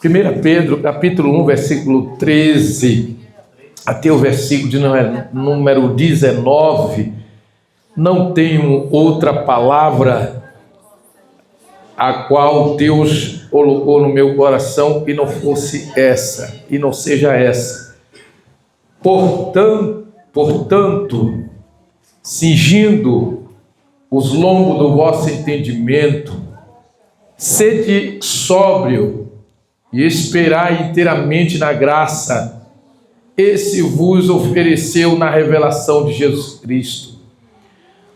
1 Pedro, capítulo 1, versículo 13, até o versículo de número 19, não tenho outra palavra a qual Deus colocou no meu coração que não fosse essa, e não seja essa. Portanto, cingindo os lombos do vosso entendimento, sede sóbrio e esperai inteiramente na graça, esse vos ofereceu na revelação de Jesus Cristo.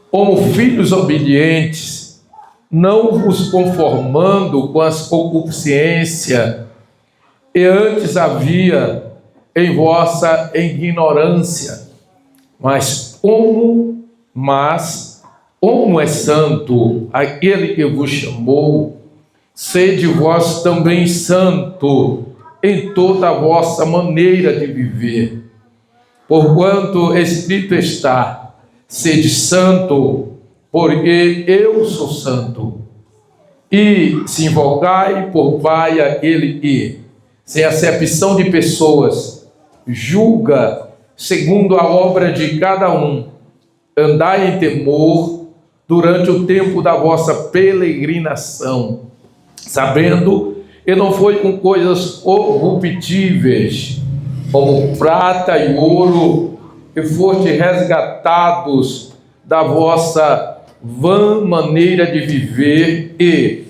Como filhos obedientes, não vos conformando com as concupiscências e antes havia em vossa ignorância, mas como é santo aquele que vos chamou, sede vós também santo em toda a vossa maneira de viver. Porquanto escrito está, sede santo, porque eu sou santo. E se invocai por Pai aquele que, sem acepção de pessoas, julga segundo a obra de cada um, andai em temor durante o tempo da vossa peregrinação, sabendo que não foi com coisas corruptíveis, como prata e ouro, que foste resgatados da vossa vã maneira de viver e,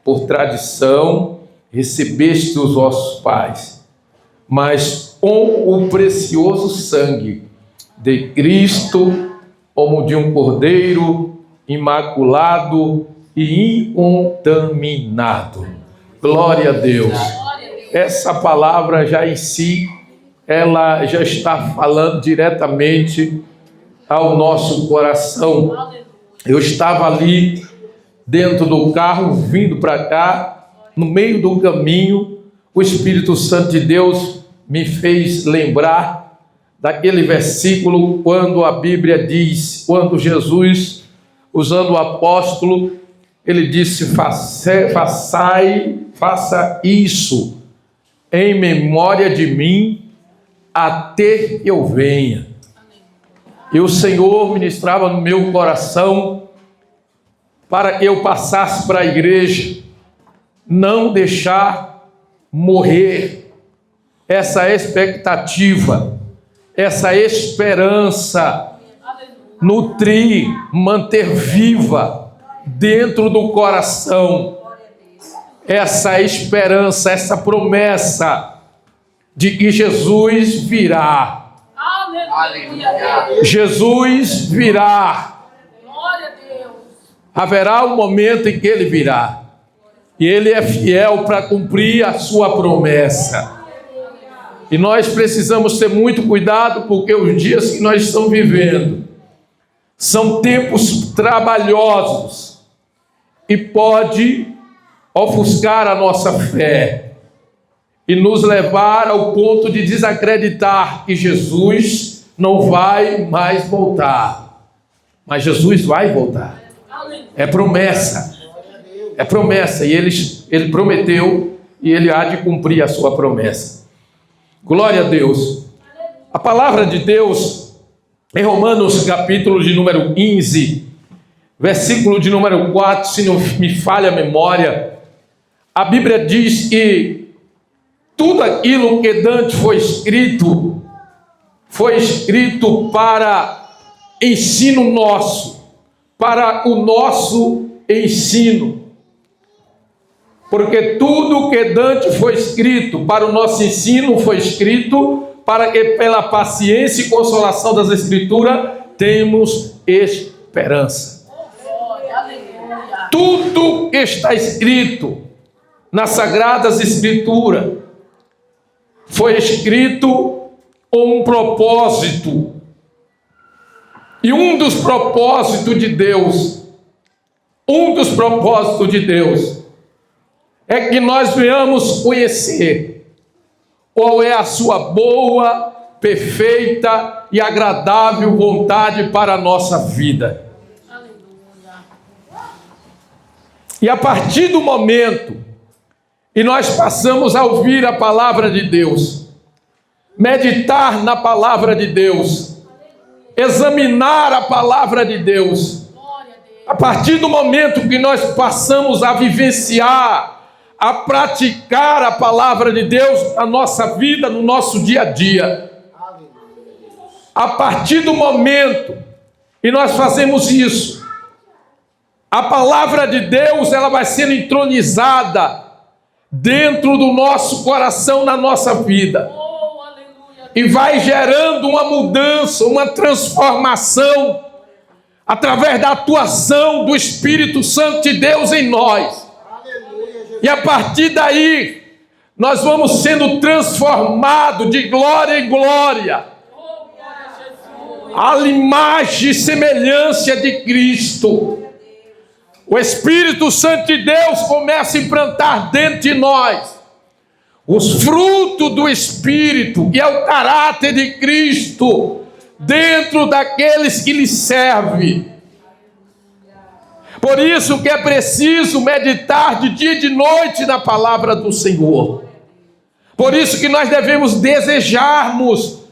por tradição, recebeste os vossos pais, mas com o precioso sangue de Cristo, como de um cordeiro imaculado e incontaminado. Glória a Deus. Essa palavra já em si, ela já está falando diretamente ao nosso coração. Eu estava ali dentro do carro, vindo para cá, no meio do caminho, o Espírito Santo de Deus me fez lembrar daquele versículo quando a Bíblia diz, quando Jesus, usando o apóstolo, ele disse, faça isso em memória de mim até que eu venha. E o Senhor ministrava no meu coração para que eu passasse para a igreja, não deixar morrer essa expectativa, essa esperança, nutrir, manter viva dentro do coração essa esperança, essa promessa de que Jesus virá. Aleluia. Jesus virá. Glória a Deus. Haverá um momento em que ele virá. E ele é fiel para cumprir a sua promessa. E nós precisamos ter muito cuidado, porque os dias que nós estamos vivendo são tempos trabalhosos e pode ofuscar a nossa fé e nos levar ao ponto de desacreditar que Jesus não vai mais voltar. Mas Jesus vai voltar. É promessa. É promessa. E ele prometeu e ele há de cumprir a sua promessa. Glória a Deus. A palavra de Deus, em Romanos capítulo de número 15, versículo de número 4, se não me falha a memória, a Bíblia diz que tudo aquilo que dantes foi escrito para ensino nosso, para o nosso ensino. Porque tudo que dantes foi escrito para o nosso ensino foi escrito para que pela paciência e consolação das Escrituras temos esperança. Tudo que está escrito nas Sagradas Escrituras foi escrito com um propósito. E um dos propósitos de Deus é que nós venhamos conhecer qual é a sua boa, perfeita e agradável vontade para a nossa vida. E a partir do momento e nós passamos a ouvir a palavra de Deus, meditar na palavra de Deus, examinar a palavra de Deus. A partir do momento que nós passamos a vivenciar, a praticar a palavra de Deus na nossa vida, no nosso dia a dia, a partir do momento que nós fazemos isso, a palavra de Deus ela vai sendo entronizada dentro do nosso coração, na nossa vida, e vai gerando uma mudança, uma transformação, através da atuação do Espírito Santo de Deus em nós. E a partir daí, nós vamos sendo transformados de glória em glória, à imagem e semelhança de Cristo. O Espírito Santo de Deus começa a implantar dentro de nós os frutos do Espírito, e é o caráter de Cristo dentro daqueles que lhe servem. Por isso que é preciso meditar de dia e de noite na palavra do Senhor. Por isso que nós devemos desejarmos,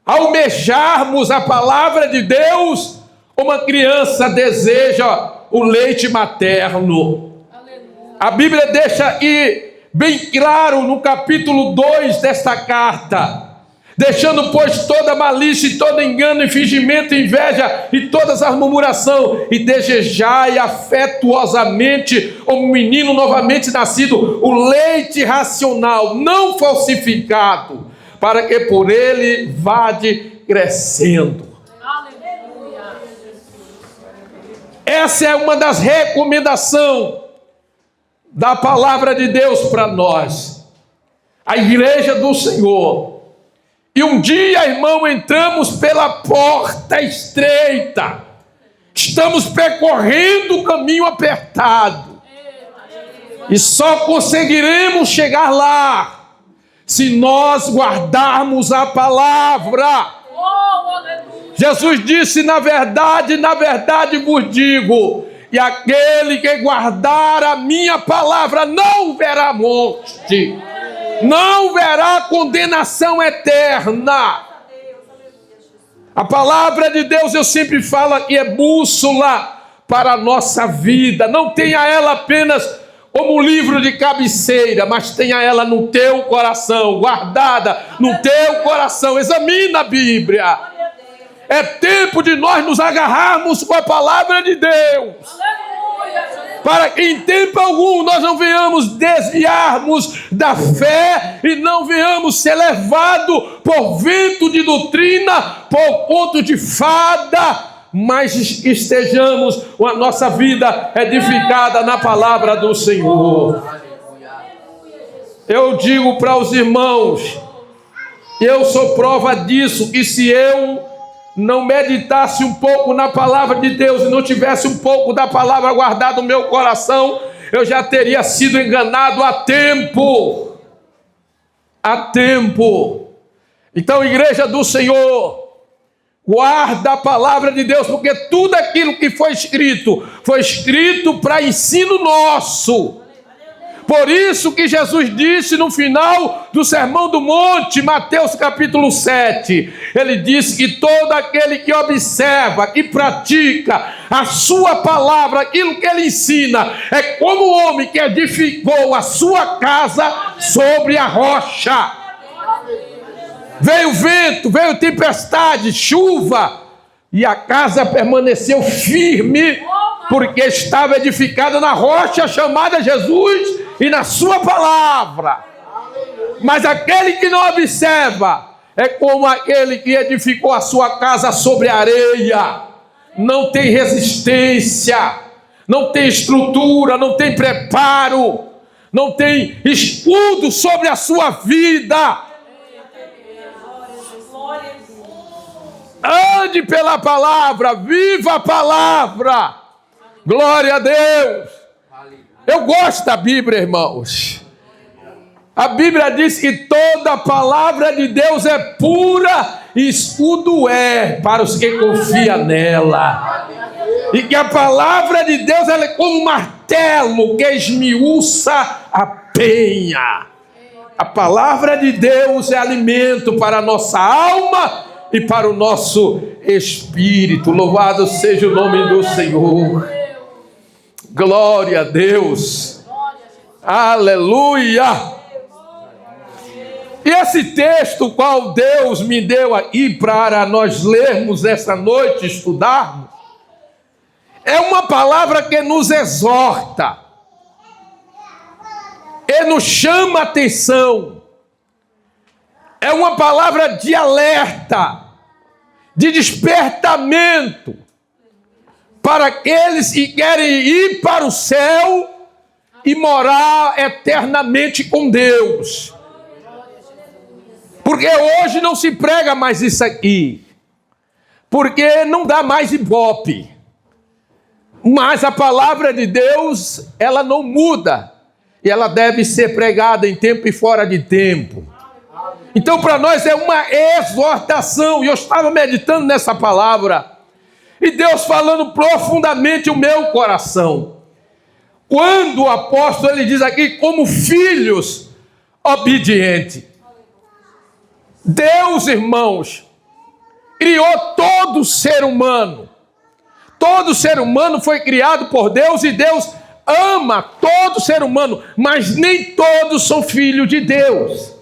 almejarmos a palavra de Deus, como uma criança deseja o leite materno. A Bíblia deixa aí bem claro no capítulo 2 desta carta: deixando, pois, toda malícia e todo engano e fingimento, inveja e todas as murmuração, e desejai afetuosamente, como menino novamente nascido, o leite racional, não falsificado, para que por ele vade crescendo. Essa é uma das recomendações da palavra de Deus para nós, a igreja do Senhor. E um dia, irmão, entramos pela porta estreita, estamos percorrendo o caminho apertado, e só conseguiremos chegar lá se nós guardarmos a palavra. Jesus disse: na verdade vos digo, e aquele que guardar a minha palavra não verá morte, não verá condenação eterna. A palavra de Deus, eu sempre falo que é bússola para a nossa vida. Não tenha ela apenas como livro de cabeceira, mas tenha ela no teu coração, guardada no teu coração. Examina a Bíblia. É tempo de nós nos agarrarmos com a palavra de Deus, para que em tempo algum nós não venhamos desviarmos da fé e não venhamos ser levados por vento de doutrina, por conto de fada, mas estejamos com a nossa vida edificada na palavra do Senhor. Eu digo para os irmãos, eu sou prova disso, que se eu não meditasse um pouco na palavra de Deus e não tivesse um pouco da palavra guardada no meu coração, eu já teria sido enganado há tempo. Há tempo. Então, igreja do Senhor, guarda a palavra de Deus, porque tudo aquilo que foi escrito para ensino nosso. Por isso que Jesus disse no final do Sermão do Monte, Mateus capítulo 7, ele disse que todo aquele que observa, que pratica a sua palavra, aquilo que ele ensina, é como o homem que edificou a sua casa sobre a rocha. Veio vento, veio tempestade, chuva, e a casa permaneceu firme, porque estava edificada na rocha chamada Jesus e na sua palavra. Mas aquele que não observa é como aquele que edificou a sua casa sobre areia. Não tem resistência, não tem estrutura, não tem preparo, não tem escudo sobre a sua vida. Ande pela palavra, viva a palavra. Glória a Deus. Eu gosto da Bíblia, irmãos. A Bíblia diz que toda a palavra de Deus é pura e escudo é para os que confiam nela. E que a palavra de Deus ela é como um martelo que esmiuça a tenha. A palavra de Deus é alimento para a nossa alma e para o nosso espírito. Louvado seja o nome do Senhor. Glória a Deus. Aleluia. E esse texto, qual Deus me deu aí para nós lermos esta noite, estudarmos, é uma palavra que nos exorta, e nos chama a atenção. É uma palavra de alerta, de despertamento, para aqueles que querem ir para o céu e morar eternamente com Deus. Porque hoje não se prega mais isso aqui, porque não dá mais ibope. Mas a palavra de Deus, ela não muda, e ela deve ser pregada em tempo e fora de tempo. Então, para nós é uma exortação, e eu estava meditando nessa palavra, e Deus falando profundamente o meu coração. Quando o apóstolo, ele diz aqui, como filhos obedientes. Deus, irmãos, criou todo ser humano. Todo ser humano foi criado por Deus e Deus ama todo ser humano, mas nem todos são filhos de Deus.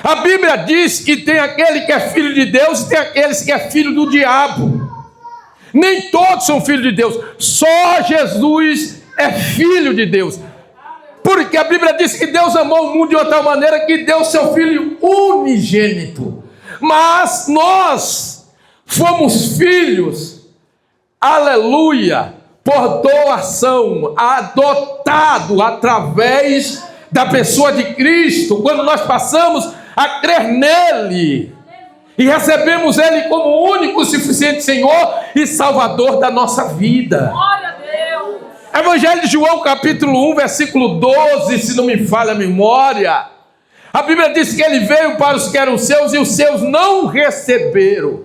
A Bíblia diz que tem aquele que é filho de Deus e tem aqueles que é filho do diabo. Nem todos são filhos de Deus, só Jesus é filho de Deus. Porque a Bíblia diz que Deus amou o mundo de outra maneira que deu seu Filho unigênito. Mas nós fomos filhos, aleluia, por doação, adotado através da pessoa de Cristo, quando nós passamos a crer nele e recebemos ele como único, suficiente Senhor e Salvador da nossa vida. Glória a Deus. Evangelho de João, capítulo 1, versículo 12, se não me falha a memória, a Bíblia diz que ele veio para os que eram seus e os seus não receberam.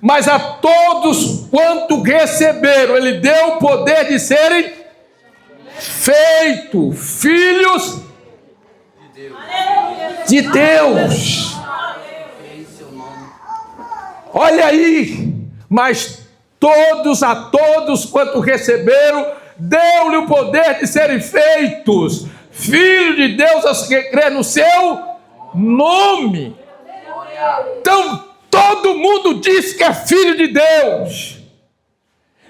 Mas a todos quanto receberam, ele deu o poder de serem feitos filhos de Deus. Olha aí, mas a todos quanto receberam, deu-lhe o poder de serem feitos filhos de Deus, aos que crê no seu nome. Então, todo mundo diz que é filho de Deus.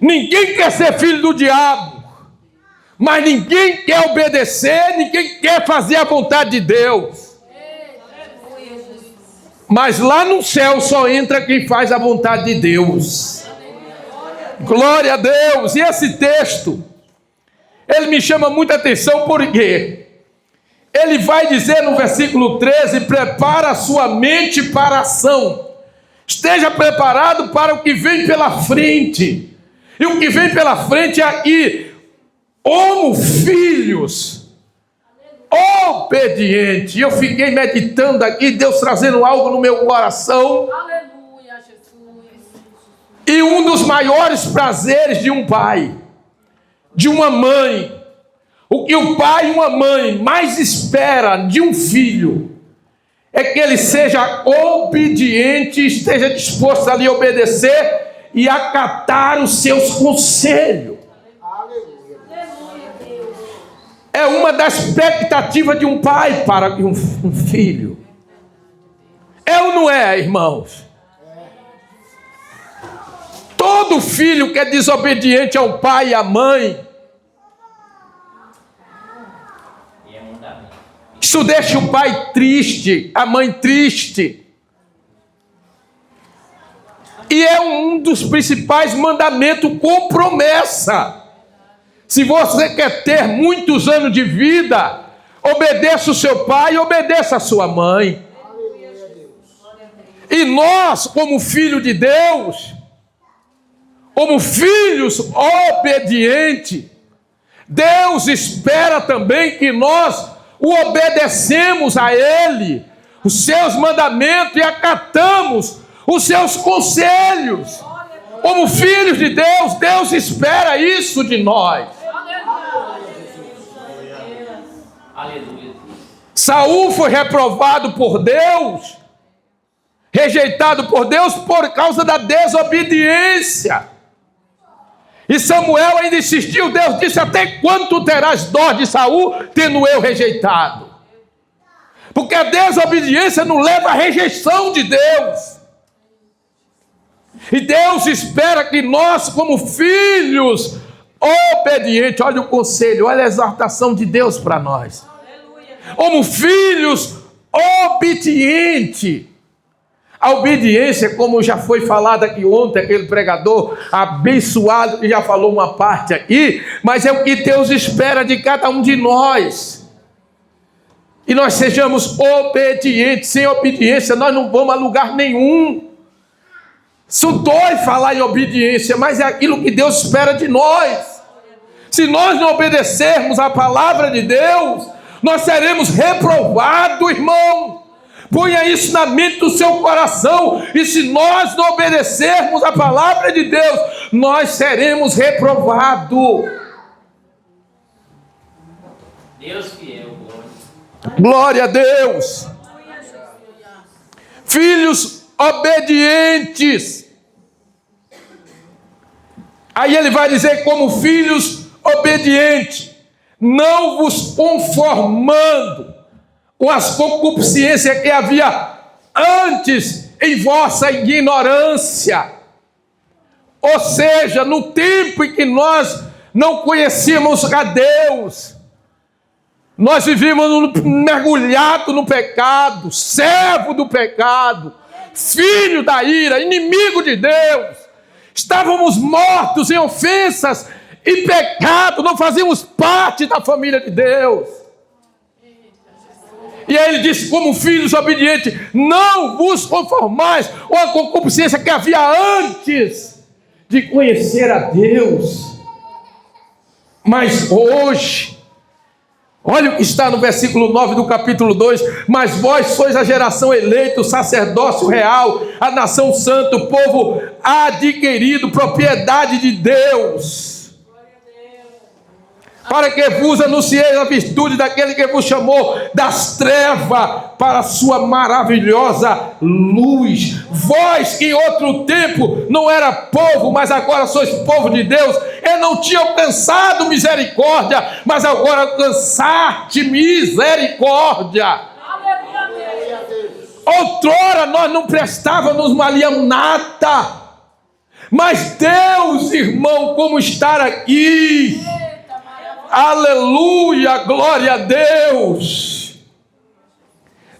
Ninguém quer ser filho do diabo. Mas ninguém quer obedecer, ninguém quer fazer a vontade de Deus. Mas lá no céu só entra quem faz a vontade de Deus. Glória a Deus. E esse texto, ele me chama muita atenção porque ele vai dizer no versículo 13, prepara a sua mente para a ação. Esteja preparado para o que vem pela frente. E o que vem pela frente é aqui, como filhos obedientes. E eu fiquei meditando aqui, Deus trazendo algo no meu coração. Aleluia, Jesus. E um dos maiores prazeres de um pai, de uma mãe, o que o pai e uma mãe mais espera de um filho, é que ele seja obediente, esteja disposto a lhe obedecer e acatar os seus conselhos. É uma das expectativas de um pai para um filho. É ou não é, irmãos? Todo filho que é desobediente ao pai e à mãe, isso deixa o pai triste, a mãe triste. E é um dos principais mandamentos com promessa. Se você quer ter muitos anos de vida, obedeça o seu pai e obedeça a sua mãe. E nós, como filho de Deus, como filhos obedientes, Deus espera também que nós o obedecemos a Ele, os seus mandamentos e acatamos os seus conselhos. Como filhos de Deus, Deus espera isso de nós. Saul foi reprovado por Deus, rejeitado por Deus por causa da desobediência. E Samuel ainda insistiu. Deus disse: até quando tu terás dó de Saul, tendo eu rejeitado? Porque a desobediência nos leva à rejeição de Deus. E Deus espera que nós, como filhos obedientes, olha o conselho, olha a exortação de Deus para nós. Como filhos obedientes. A obediência, como já foi falado aqui ontem, aquele pregador abençoado que já falou uma parte aqui, mas é o que Deus espera de cada um de nós. E nós sejamos obedientes. Sem obediência nós não vamos a lugar nenhum. Isso dói falar em obediência, mas é aquilo que Deus espera de nós. Se nós não obedecermos à palavra de Deus, nós seremos reprovados, irmão. Ponha isso na mente do seu coração. E se nós não obedecermos à palavra de Deus, nós seremos reprovados. Deus fiel, glória a Deus. Filhos obedientes. Aí ele vai dizer: como filhos obedientes, não vos conformando com as concupiscências que havia antes em vossa ignorância. Ou seja, no tempo em que nós não conhecíamos a Deus, nós vivíamos mergulhados no pecado, servo do pecado, filho da ira, inimigo de Deus. Estávamos mortos em ofensas e pecado, não fazíamos parte da família de Deus. E aí ele diz: como filhos obedientes, não vos conformais com a concupiscência que havia antes de conhecer a Deus. Mas hoje, olha o que está no versículo 9 do capítulo 2: mas vós sois a geração eleita, o sacerdócio real, a nação santa, o povo adquirido, propriedade de Deus, para que vos anuncieis a virtude daquele que vos chamou das trevas para a sua maravilhosa luz. Vós que em outro tempo não era povo, mas agora sois povo de Deus. Eu não tinha alcançado misericórdia, mas agora alcançaste misericórdia. Outrora nós não prestávamos, valíamos nada. Mas Deus, irmão, como estar aqui. Aleluia, glória a Deus.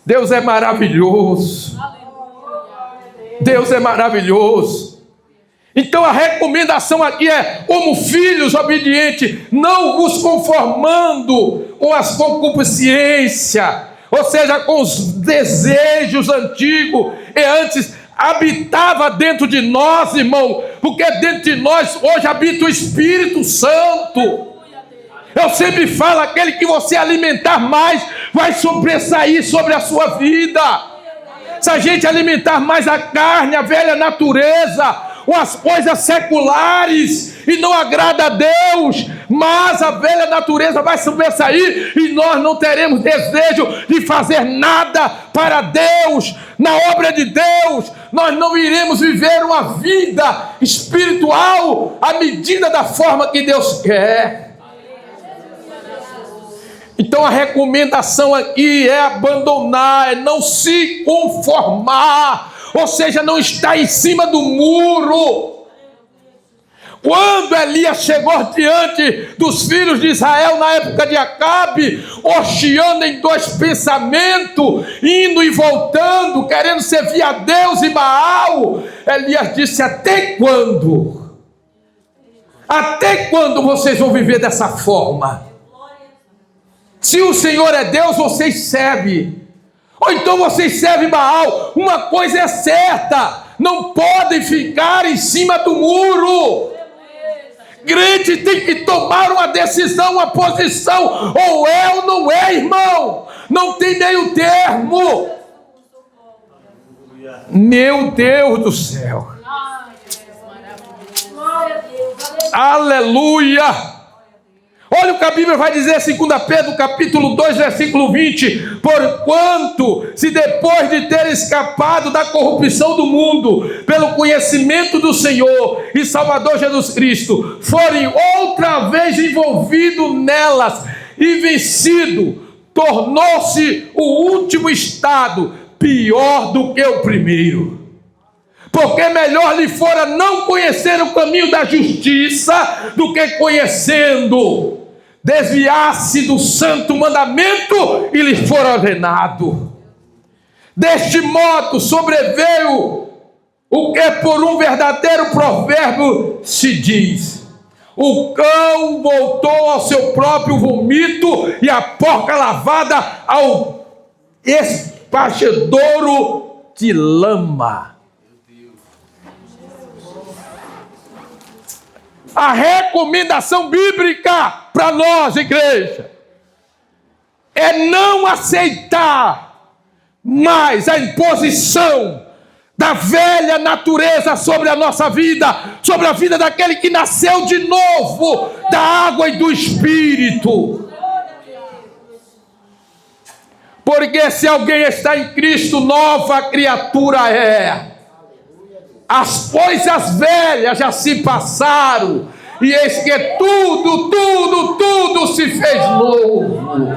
Deus é maravilhoso. Deus é maravilhoso. Então a recomendação aqui é: como filhos obedientes, não vos conformando com as concupiscências, ou seja, com os desejos antigos e antes habitava dentro de nós, irmão, porque dentro de nós hoje habita o Espírito Santo. Eu sempre falo: aquele que você alimentar mais vai sobressair sobre a sua vida. Se a gente alimentar mais a carne, a velha natureza, ou as coisas seculares, e não agrada a Deus, mas a velha natureza vai sobressair e nós não teremos desejo de fazer nada para Deus, na obra de Deus. Nós não iremos viver uma vida espiritual à medida da forma que Deus quer. Então a recomendação aqui é abandonar, é não se conformar, ou seja, não estar em cima do muro. Quando Elias chegou diante dos filhos de Israel na época de Acabe, oscilando em dois pensamentos, indo e voltando, querendo servir a Deus e Baal, Elias disse: até quando? Até quando vocês vão viver dessa forma? Se o Senhor é Deus, vocês servem. Ou então vocês servem Baal. Uma coisa é certa: não podem ficar em cima do muro. Crente tem que tomar uma decisão, uma posição. Ou é ou não é, irmão. Não tem meio termo. Meu Deus do céu. Aleluia. Olha o que a Bíblia vai dizer, 2 Pedro, capítulo 2, versículo 20. Porquanto, se depois de ter escapado da corrupção do mundo, pelo conhecimento do Senhor e Salvador Jesus Cristo, forem outra vez envolvidos nelas e vencido, tornou-se o último estado pior do que o primeiro. Porque melhor lhe fora não conhecer o caminho da justiça do que conhecendo, desviar-se do santo mandamento e lhe fora ordenado. Deste modo sobreveio o que por um verdadeiro provérbio se diz: o cão voltou ao seu próprio vomito e a porca lavada ao espargedouro de lama. A recomendação bíblica para nós, igreja, é não aceitar mais a imposição da velha natureza sobre a nossa vida, sobre a vida daquele que nasceu de novo, da água e do Espírito. Porque se alguém está em Cristo, nova criatura é. As coisas velhas já se passaram, e eis que tudo se fez novo.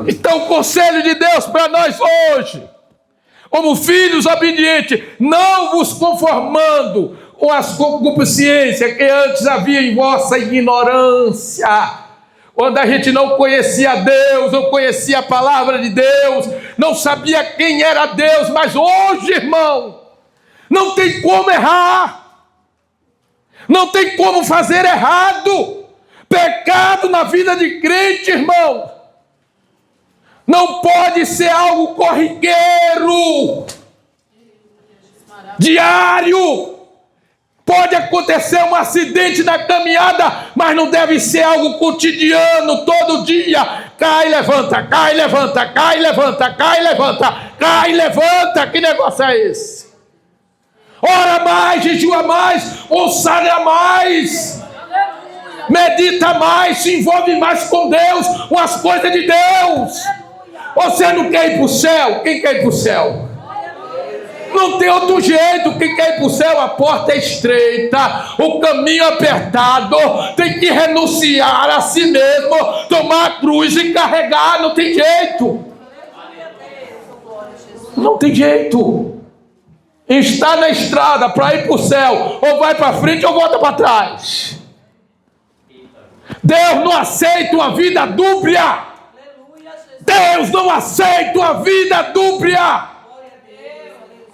Então o conselho de Deus para nós hoje, como filhos obedientes, não vos conformando com as concupiscências que antes havia em vossa ignorância, quando a gente não conhecia Deus, não conhecia a palavra de Deus, não sabia quem era Deus. Mas hoje, irmão, não tem como errar, não tem como fazer errado. Pecado na vida de crente, irmão, não pode ser algo corriqueiro, diário. Pode acontecer um acidente na caminhada, mas não deve ser algo cotidiano, todo dia. Cai, levanta, cai, levanta, cai, levanta, cai, levanta, cai, levanta. Que negócio é esse? Ora mais, jejua mais, consagra mais, medita mais, se envolve mais com Deus, com as coisas de Deus. Você não quer ir para o céu? Quem quer ir para o céu? Não tem outro jeito. Quem quer ir para o céu, a porta é estreita, o caminho é apertado, tem que renunciar a si mesmo, tomar a cruz e carregar. Não tem jeito. Não tem jeito. Está na estrada para ir para o céu, ou vai para frente ou volta para trás. Deus não aceita uma vida dúbia. Deus não aceita uma vida dúbia.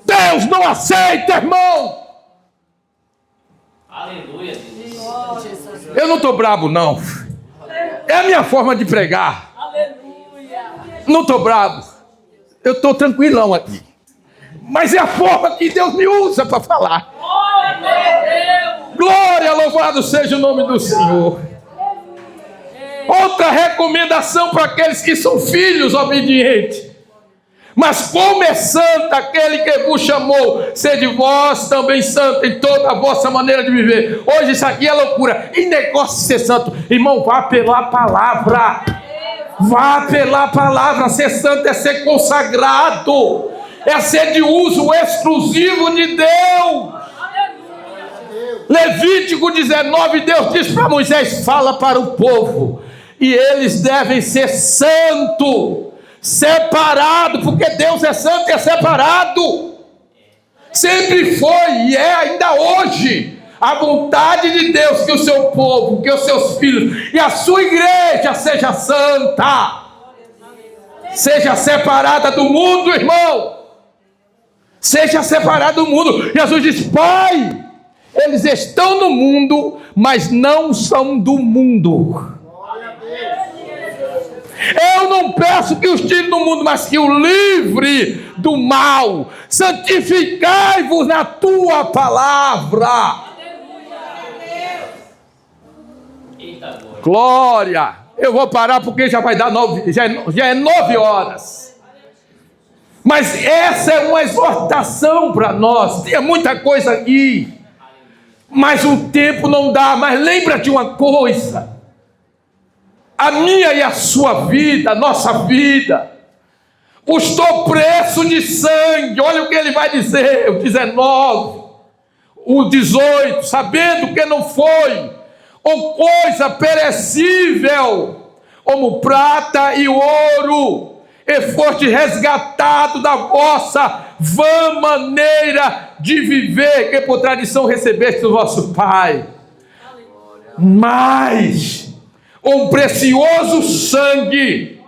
Deus não aceita, irmão. Aleluia. Eu não estou bravo, não. É a minha forma de pregar. Não estou bravo. Eu estou tranquilão aqui. Mas é a forma que Deus me usa para falar. Glória, louvado seja o nome do Senhor. Outra recomendação para aqueles que são filhos obedientes. Mas como é santo aquele que vos chamou, sede vós também santo em toda a vossa maneira de viver. Hoje isso aqui é loucura. E negócio de ser santo, irmão, vá pela palavra. Vá pela palavra. Ser santo é ser consagrado, é ser de uso exclusivo de Deus. Levítico 19, Deus diz para Moisés: fala para o povo, e eles devem ser santos, separado, porque Deus é santo e é separado. Sempre foi e é ainda hoje a vontade de Deus que o seu povo, que os seus filhos e a sua igreja seja santa, seja separada do mundo, irmão. Seja separada do mundo. Jesus diz: Pai, eles estão no mundo, mas não são do mundo. Eu não peço que os tire do mundo, mas que o livre do mal. Santificai-vos na tua palavra. Glória. Eu vou parar porque já vai dar já é 9 horas. Mas essa é uma exortação para nós. Tinha muita coisa aqui, mas o tempo não dá. Mas lembra de uma coisa: a minha e a sua vida, a nossa vida, custou preço de sangue. Olha o que ele vai dizer, o 19, o 18: sabendo que não foi com coisa perecível, como prata e ouro, e foste resgatado da vossa vã maneira de viver, que por tradição recebeste do vosso Pai, mas um precioso sangue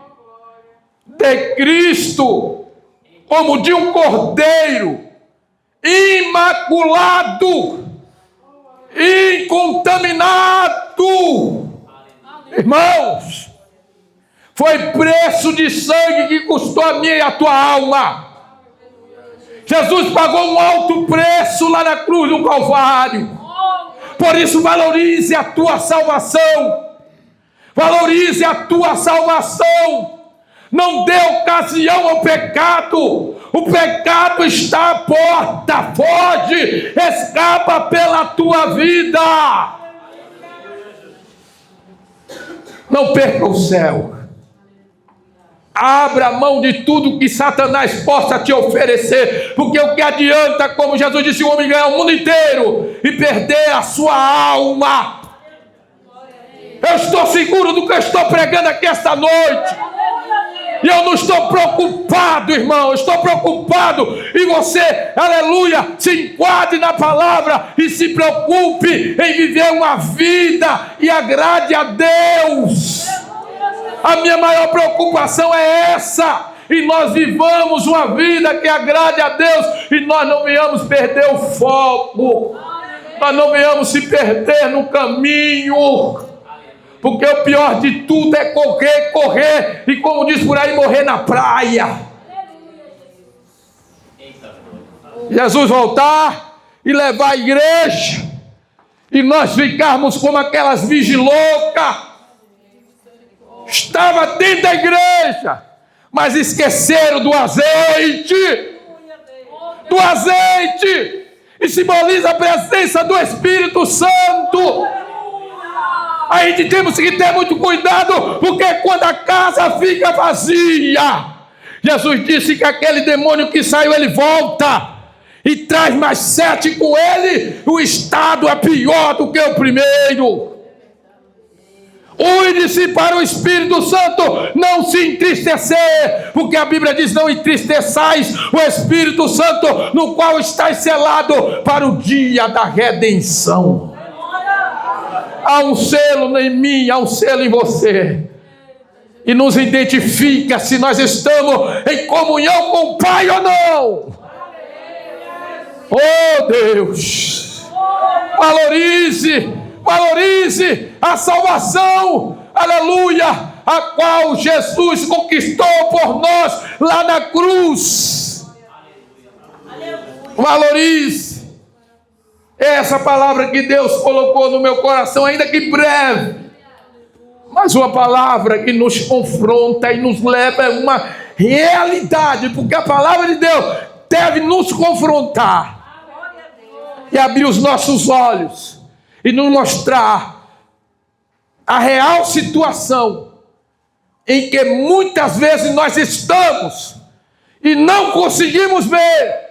de Cristo, como de um cordeiro, imaculado, incontaminado. Irmãos, foi preço de sangue que custou a minha e a tua alma. Jesus pagou um alto preço lá na cruz do Calvário. Por isso, valorize a tua salvação. Valorize a tua salvação. Não dê ocasião ao pecado. O pecado está à porta. Foge, escapa pela tua vida. Não perca o céu. Abra mão de tudo que Satanás possa te oferecer, porque o que adianta, como Jesus disse, o homem ganhar o mundo inteiro e perder a sua alma. Eu estou seguro do que eu estou pregando aqui esta noite, e eu não estou preocupado, irmão. Eu estou preocupado em você, aleluia, se enquadre na palavra e se preocupe em viver uma vida e agrade a Deus. A minha maior preocupação é essa. E nós vivamos uma vida que agrade a Deus. E nós não venhamos perder o foco. Nós não venhamos se perder no caminho. Porque o pior de tudo é correr. E como diz por aí, morrer na praia. Jesus voltar e levar a igreja. E nós ficarmos como aquelas vigilocas. Estava dentro da igreja, mas esqueceram do azeite. Do azeite. E simboliza a presença do Espírito Santo. A gente temos que ter muito cuidado, porque quando a casa fica vazia, Jesus disse que aquele demônio que saiu, ele volta e traz mais 7 com ele. O estado é pior do que o primeiro. Une-se para o Espírito Santo, não se entristecer, porque a Bíblia diz: não entristeçais o Espírito Santo, no qual estáis selado para o dia da redenção. Há um selo em mim, há um selo em você, e nos identifica se nós estamos em comunhão com o Pai ou não. Oh Deus, valorize a salvação, aleluia, a qual Jesus conquistou por nós lá na cruz. Valorize essa palavra que Deus colocou no meu coração, ainda que breve, mas uma palavra que nos confronta e nos leva a uma realidade, porque a palavra de Deus deve nos confrontar e abrir os nossos olhos e nos mostrar a real situação em que muitas vezes nós estamos e não conseguimos ver,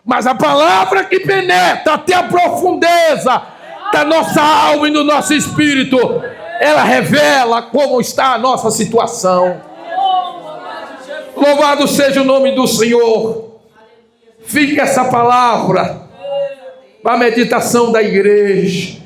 mas a palavra que penetra até a profundeza da nossa alma e do nosso espírito, ela revela como está a nossa situação. Louvado seja o nome do Senhor. Fique essa palavra para a meditação da igreja.